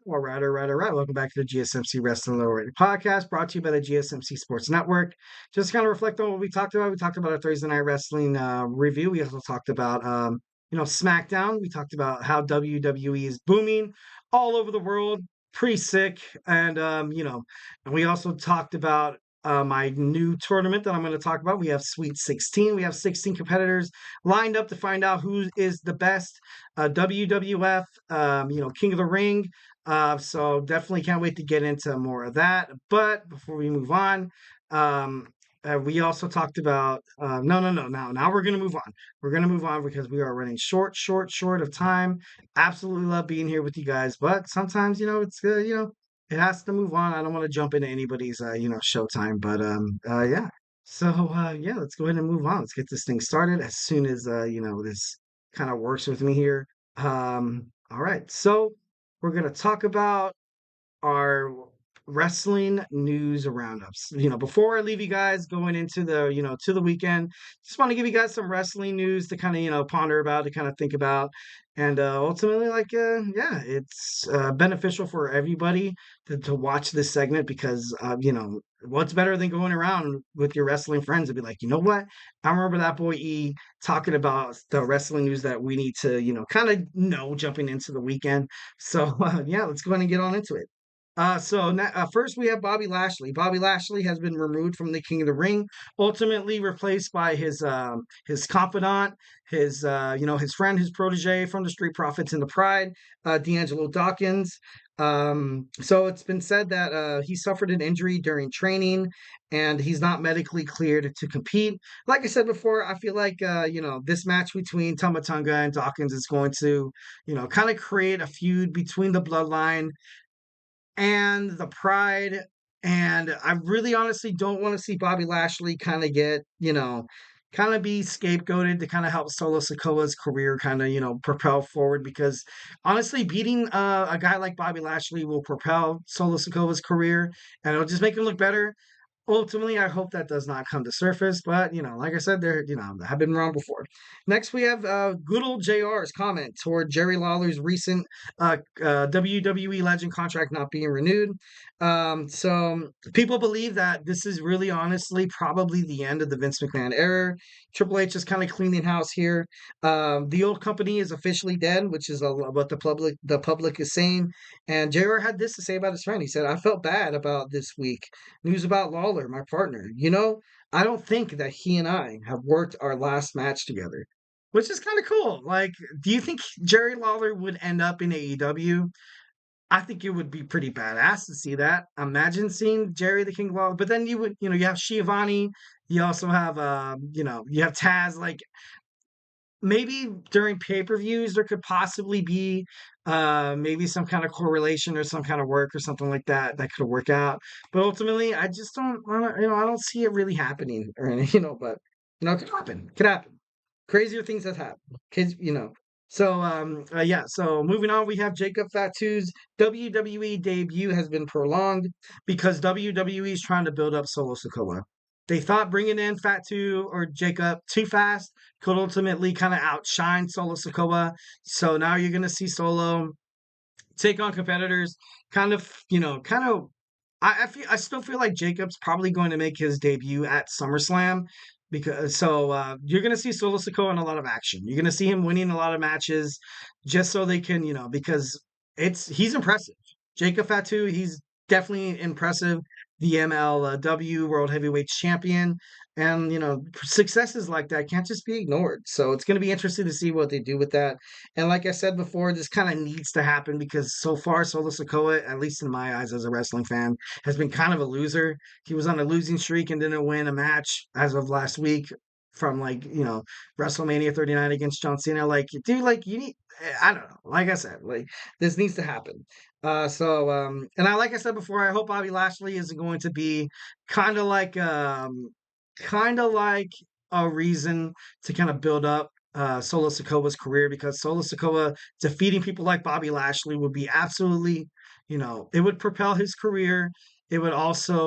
All right. Welcome back to the GSMC Wrestling Laureate podcast, brought to you by the GSMC Sports Network. Just kind of reflect on what we talked about. We talked about our Thursday Night Wrestling review. We also talked about, SmackDown. We talked about how WWE is booming all over the world, pretty sick. And we also talked about my new tournament that I'm going to talk about. We have Sweet 16. We have 16 competitors lined up to find out who is the best WWF, King of the Ring. So definitely can't wait to get into more of that. But before we move on, we also talked about no. Now we're gonna move on. We're gonna move on because we are running short of time. Absolutely love being here with you guys, but sometimes it's it has to move on. I don't want to jump into anybody's showtime, but yeah. So yeah, let's go ahead and move on. Let's get this thing started as soon as this kind of works with me here. All right, so we're going to talk about our wrestling news roundups. Before I leave you guys going into to the weekend, just want to give you guys some wrestling news to kind of, ponder about, to kind of think about. And ultimately, yeah, it's beneficial for everybody to watch this segment because, what's better than going around with your wrestling friends and be like, you know what? I remember that boy E talking about the wrestling news that we need to, kind of know jumping into the weekend. So, yeah, let's go ahead and get on into it. First we have Bobby Lashley. Bobby Lashley has been removed from the King of the Ring, ultimately replaced by his confidant, his friend, his protege from the Street Profits and the Pride, D'Angelo Dawkins. So it's been said that he suffered an injury during training, and he's not medically cleared to compete. Like I said before, I feel like this match between Tama Tonga and Dawkins is going to kind of create a feud between the Bloodline and the Pride. And I really honestly don't want to see Bobby Lashley kind of get, kind of be scapegoated to kind of help Solo Sikoa's career kind of, propel forward because honestly, beating a guy like Bobby Lashley will propel Solo Sikoa's career and it'll just make him look better. Ultimately, I hope that does not come to surface, but like I said, I've been wrong before. Next, we have good old JR's comment toward Jerry Lawler's recent WWE Legend contract not being renewed. So people believe that this is really honestly probably the end of the Vince McMahon era. Triple H is kind of cleaning house here. The old company is officially dead, which is what the public is saying. And JR had this to say about his friend. He said, "I felt bad about this week. News about Lawler, my partner. I don't think that he and I have worked our last match together." Which is kind of cool. Like, do you think Jerry Lawler would end up in AEW? I think it would be pretty badass to see that. Imagine seeing Jerry the King Lawler, but then you have Schiavone, you also have you have Taz. Like, maybe during pay-per-views there could possibly be maybe some kind of correlation or some kind of work or something like that that could work out. But ultimately, I just I don't see it really happening or anything, but it could happen. Could happen. Crazier things have happened. Kids. So yeah, so moving on, we have Jacob Fatu's WWE debut has been prolonged because WWE is trying to build up Solo Sikoa. They thought bringing in Fatu or Jacob too fast could ultimately kind of outshine Solo Sikoa. So now you're going to see Solo take on competitors. I still feel like Jacob's probably going to make his debut at SummerSlam because you're going to see Solo Sikoa in a lot of action. You're going to see him winning a lot of matches just so they can, because he's impressive. Jacob Fatu, he's definitely impressive. The MLW World Heavyweight Champion. And, successes like that can't just be ignored. So it's going to be interesting to see what they do with that. And like I said before, this kind of needs to happen because so far, Solo Sikoa, at least in my eyes as a wrestling fan, has been kind of a loser. He was on a losing streak and didn't win a match as of last week from WrestleMania 39 against John Cena. Like, dude, like you need, I don't know. Like I said, like this needs to happen. Like I said before, I hope Bobby Lashley is going to be kind of like kind of like a reason to kind of build up Solo Sikoa's career because Solo Sikoa defeating people like Bobby Lashley would be absolutely, it would propel his career. It would also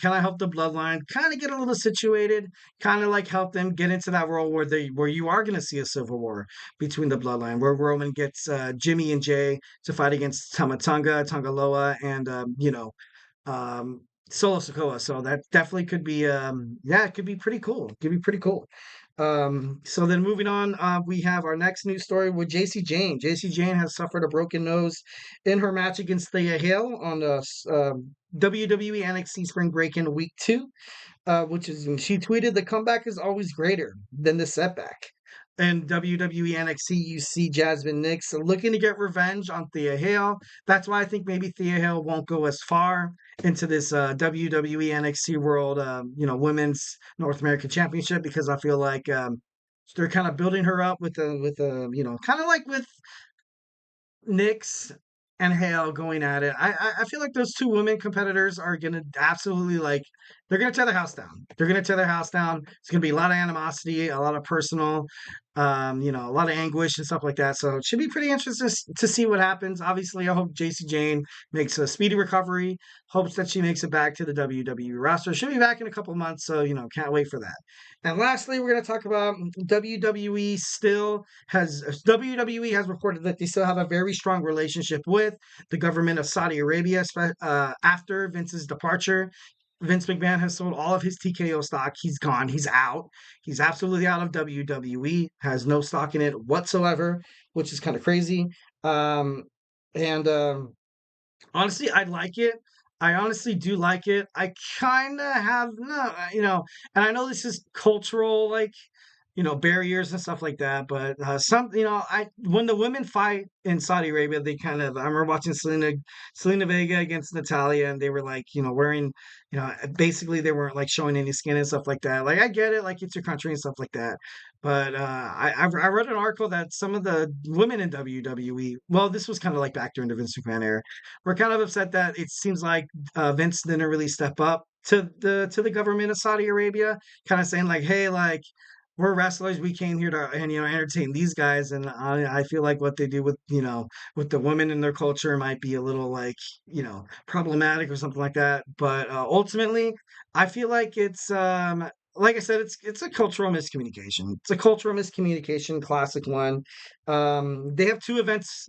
kind of help the bloodline kind of get a little situated, kind of like help them get into that role where you are going to see a civil war between the bloodline, where Roman gets Jimmy and Jay to fight against Tongaloa, and Solo Sokoa. So that definitely could be yeah, it could be pretty cool. It could be pretty cool. So then moving on, we have our next news story with JC Jane. JC Jane has suffered a broken nose in her match against Thea Hale on the WWE NXT Spring Break in week 2, which is when she tweeted, "The comeback is always greater than the setback." And WWE NXT, you see Jasmine Nix looking to get revenge on Thea Hale. That's why I think maybe Thea Hale won't go as far into this WWE NXT World, Women's North American Championship, because I feel like they're kind of building her up with kind of like with Nyx and Hale going at it. I feel like those two women competitors are gonna absolutely like they're gonna tear the house down. They're gonna tear the house down. It's gonna be a lot of animosity, a lot of personal, a lot of anguish and stuff like that. So it should be pretty interesting to see what happens. Obviously, I hope JC Jane makes a speedy recovery. Hopes that she makes it back to the WWE roster. She'll be back in a couple months, so can't wait for that. And lastly, we're gonna talk about WWE has reported that they still have a very strong relationship with the government of Saudi Arabia after Vince's departure. Vince McMahon has sold all of his TKO stock. He's gone. He's out. He's absolutely out of WWE. Has no stock in it whatsoever, which is kind of crazy. And Honestly, I like it. I honestly do like it. I kind of have no, and I know this is cultural, like, barriers and stuff like that. But I when the women fight in Saudi Arabia, they kind of. I remember watching Selena Vega against Natalia, and they were like, wearing, basically they weren't like showing any skin and stuff like that. Like I get it, like it's your country and stuff like that. But I read an article that some of the women in WWE, well, this was kind of like back during the Vince McMahon era, were kind of upset that it seems like Vince didn't really step up to the government of Saudi Arabia, kind of saying like, hey, like we're wrestlers. We came here to and entertain these guys, and I feel like what they do with the women in their culture might be a little like problematic or something like that. But ultimately, I feel like it's like I said, it's a cultural miscommunication. It's a cultural miscommunication, classic one. They have two events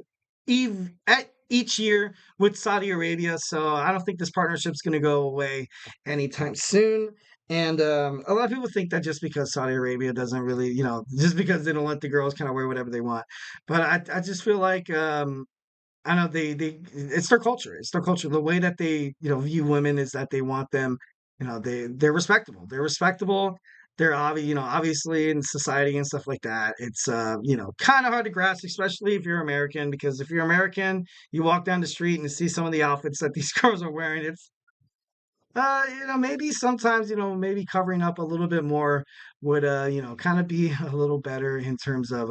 at each year with Saudi Arabia, so I don't think this partnership's going to go away anytime soon. And a lot of people think that just because Saudi Arabia doesn't really, just because they don't let the girls kind of wear whatever they want. But I just feel like I know it's their culture. It's their culture. The way that they view women is that they want them, they're respectable. They're respectable. They're obviously in society and stuff like that. It's kind of hard to grasp, especially if you're American, because if you're American, you walk down the street and see some of the outfits that these girls are wearing. It's maybe sometimes, maybe covering up a little bit more would, kind of be a little better in terms of,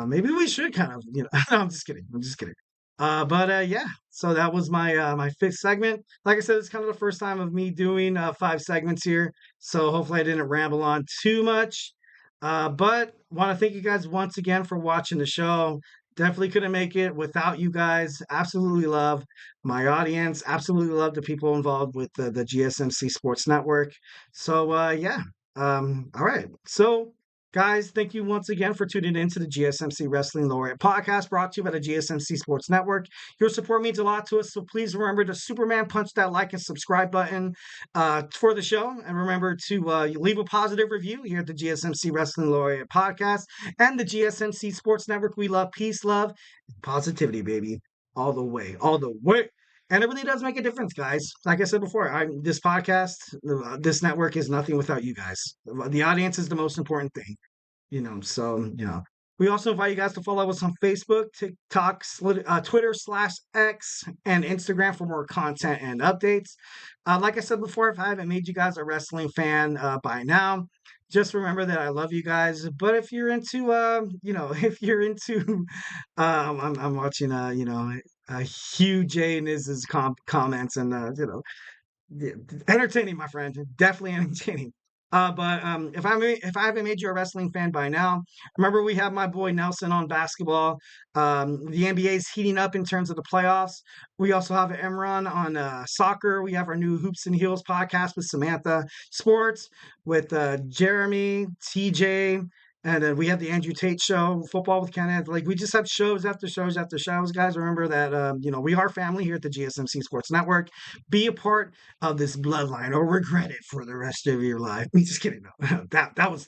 maybe we should kind of, no, I'm just kidding. I'm just kidding. But yeah, so that was my fifth segment. Like I said, it's kind of the first time of me doing 5 segments here, so hopefully I didn't ramble on too much. But want to thank you guys once again for watching the show. Definitely couldn't make it without you guys. Absolutely love my audience. Absolutely love the people involved with the GSMC Sports Network. So yeah. All right. So guys, thank you once again for tuning in to the GSMC Wrestling Laureate podcast brought to you by the GSMC Sports Network. Your support means a lot to us, so please remember to Superman punch that like and subscribe button for the show. And remember to leave a positive review here at the GSMC Wrestling Laureate podcast and the GSMC Sports Network. We love peace, love, and positivity, baby. All the way, all the way. And it really does make a difference, guys. Like I said before, this podcast, this network is nothing without you guys. The audience is the most important thing, So, we also invite you guys to follow us on Facebook, TikTok, Twitter/X, and Instagram for more content and updates. Like I said before, if I haven't made you guys a wrestling fan by now, just remember that I love you guys. But if you're into, if you're into, I'm watching, Hugh J and Iz's comments, and yeah, entertaining, my friend, definitely entertaining. But if I haven't made you a wrestling fan by now, remember we have my boy Nelson on basketball. The NBA is heating up in terms of the playoffs. We also have Imran on soccer. We have our new Hoops and Heels podcast with Samantha. Sports with Jeremy, TJ. And then we have the Andrew Tate show, football with Kenneth. Like we just have shows after shows after shows, guys. Remember that we are family here at the GSMC Sports Network. Be a part of this bloodline or regret it for the rest of your life. I'm just kidding. No, that was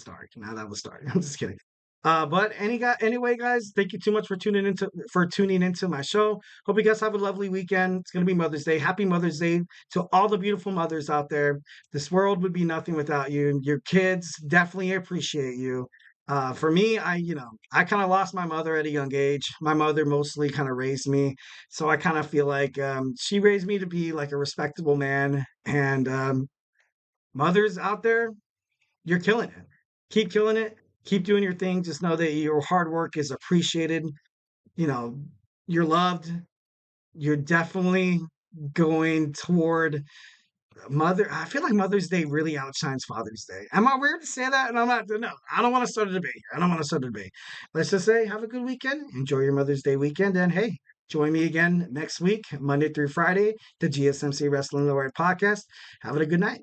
dark. Now that was dark. I'm just kidding. But anyway, guys, thank you too much for tuning into my show. Hope you guys have a lovely weekend. It's gonna be Mother's Day. Happy Mother's Day to all the beautiful mothers out there. This world would be nothing without you. Your kids definitely appreciate you. For me, I kind of lost my mother at a young age. My mother mostly kind of raised me, so I kind of feel like she raised me to be like a respectable man. And mothers out there, you're killing it. Keep killing it. Keep doing your thing. Just know that your hard work is appreciated. You know, you're loved. You're definitely going toward Mother. I feel like Mother's Day really outshines Father's Day. Am I weird to say that? And I'm not. No, I don't want to start a debate here. I don't want to start a debate. Let's just say have a good weekend. Enjoy your Mother's Day weekend. And hey, join me again next week, Monday through Friday, the GSMC Wrestling Laureate podcast. Have a good night.